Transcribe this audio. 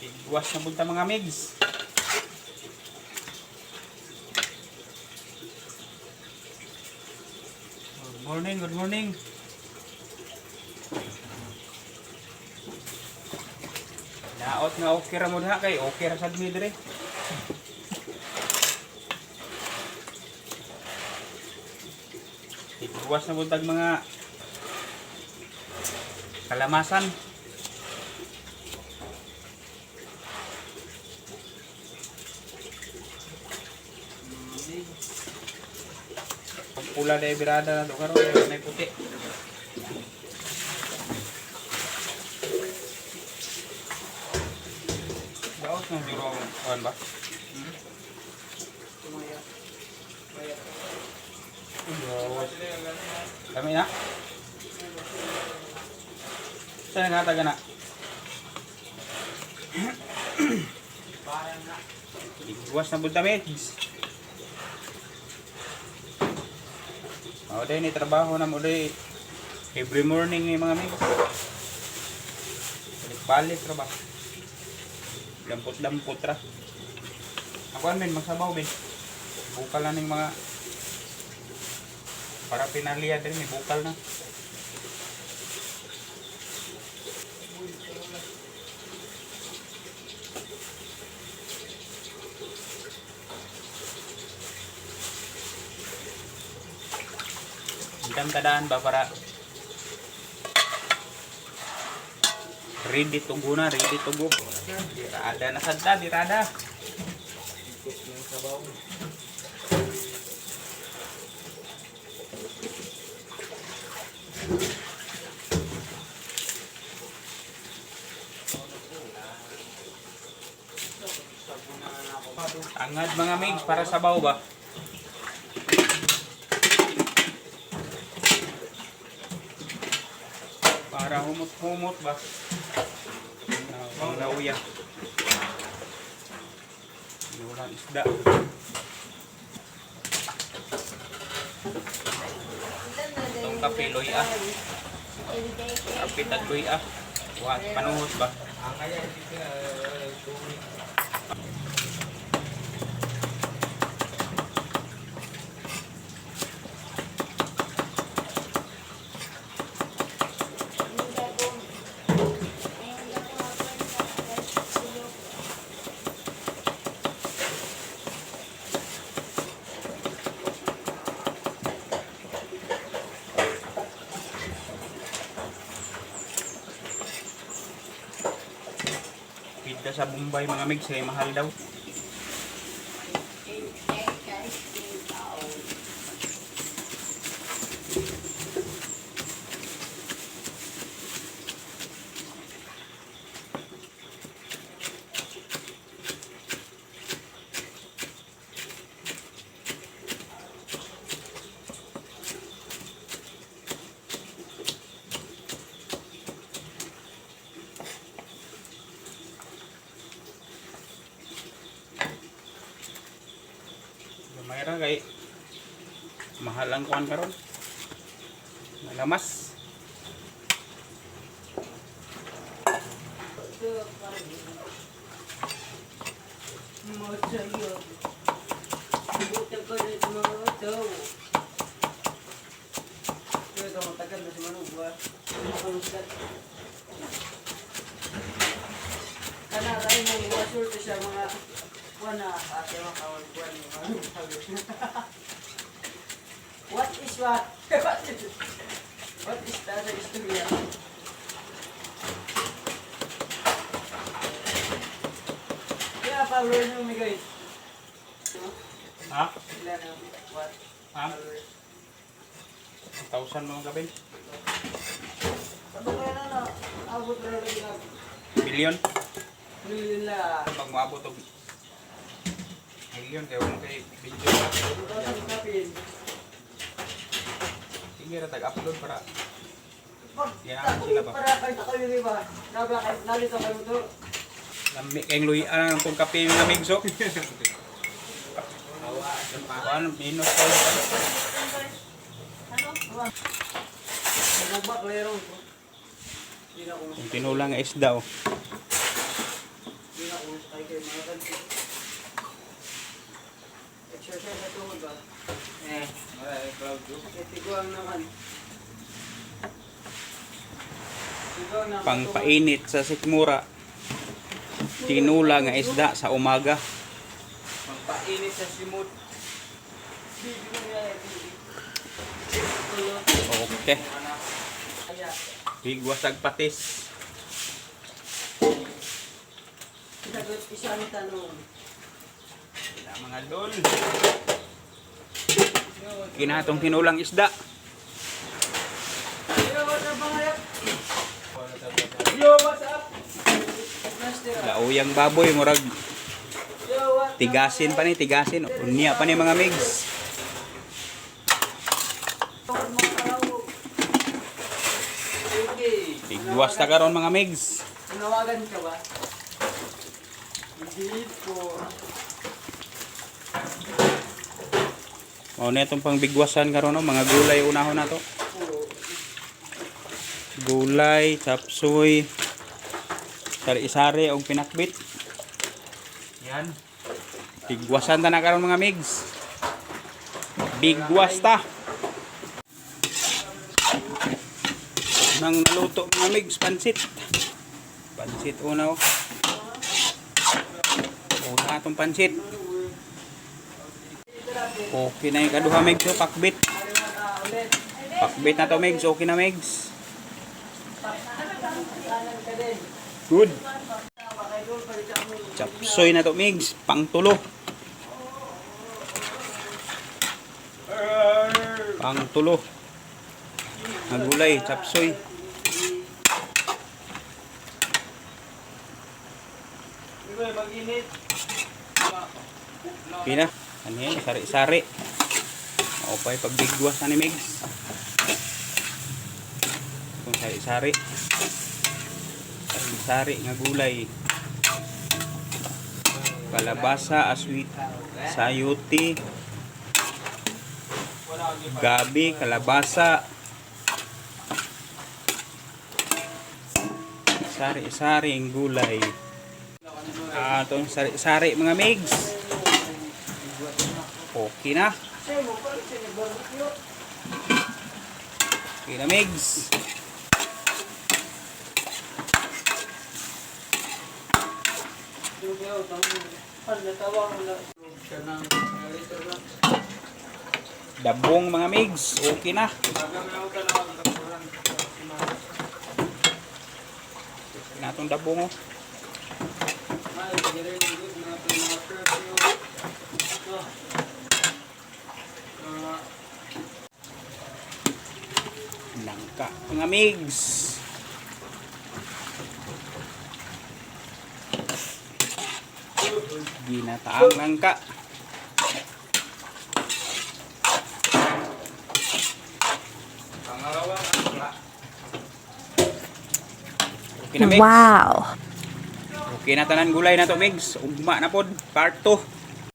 Tigwas na punta mga migs. Good morning, good morning. Naot nga okay ra mo diha kay okay ra sad mi dire. Tigwas na buntag mga kalamasan. Pula dahil birada na ito karoon, may puti. Daos ng juro ang ba? Kami na? Saan nagkataga na? Iguas na buntamits. O day ni trabaho na mo day every morning ni mga amigo. Balik ra ba? Dampot ra. Ako men magsabaw ben. Bukal na ning mga para pinaliya din ni bukal na. Tadaan ba para ready to go na, ready to go. Dirada na sadda, dirada. Angad mga migs para sabaw ba? Para humot-humot ba? Ang lauya. Walang isda. Itong kape, loy Kapit at loy panuhos ba? Pizza sa Bombay mga migs ay mahal daw. Mayroon kay mahal ang kuhan karon. Malamas. Karena tayo mo iwasul to siya mga wana ate mga kawan buwan ni What is what? What is that istorya? Kaya Pablo nung migay. Ha? Sila na what? Ha? 1,000 mga gabi. Sabi ko yan na abot na rin na Billion? million la. Pag maabot og million kay wala kay video na. Ang kapin. Sige ra tag-upload para Pag yan sila ba? para kayo di ba? Nalito kayo to. Lami kayong luyan ang tong kape mga migs oh. Ano minus ko. Nagbak lero ko. Yung tinulang nga isda oh. Okay, mga kanti. Exercise sa tuhod ba? Wala, cloud do. Okay, tiguang naman. Tiguang naman. Pangpainit sa sikmura. Tinula nga isda sa umaga. Pagpainit sa simot. Bibi mo yan, bibi. Okay. Kaya, Bigwasag patis. sagot isang tanong. Wala mga dol. Kinatong tinulang isda. Yo, what's up mga yap? Yo, what's up? Master. Lauyang baboy, murag Yo, what's up? tigasin pa ni, tigasin. Unya pa ni mga migs. Okay. Bigwas na karon mga migs. Tinawagan ka ba? Hindi po. O na itong pang bigwasan karon no, mga gulay unahon na to. Gulay, chapsuy, sari-sari o pinakbit. Yan. Bigwasan ta na karon mga migs. Bigwas ta. Nang naluto mga migs, pansit. Pansit una o. Una atong pansit. Okay na yung kaduha migs o, pakbit. Pakbit na to migs, okay na migs. Good. Chapsoy na to migs, pang tulo. Pang tulo. Nagulay, chapsoy. Mag-init. Okay na. Ano yan, sari-sari. O pa yung pagbigwas na ni migs. Itong sari-sari. Sari-sari nga gulay. Kalabasa, aswit, sayuti, gabi, kalabasa. Sari-sari ang gulay. Itong sari-sari mga migs. Okay na. Okay na migs. Dabong mga migs. Okay na. Okay na itong dabong oh. Nangka mga migs. Ginataang nangka. Okay na migs. Wow. Okay na tanan gulay na to migs. Ugma na pod part 2.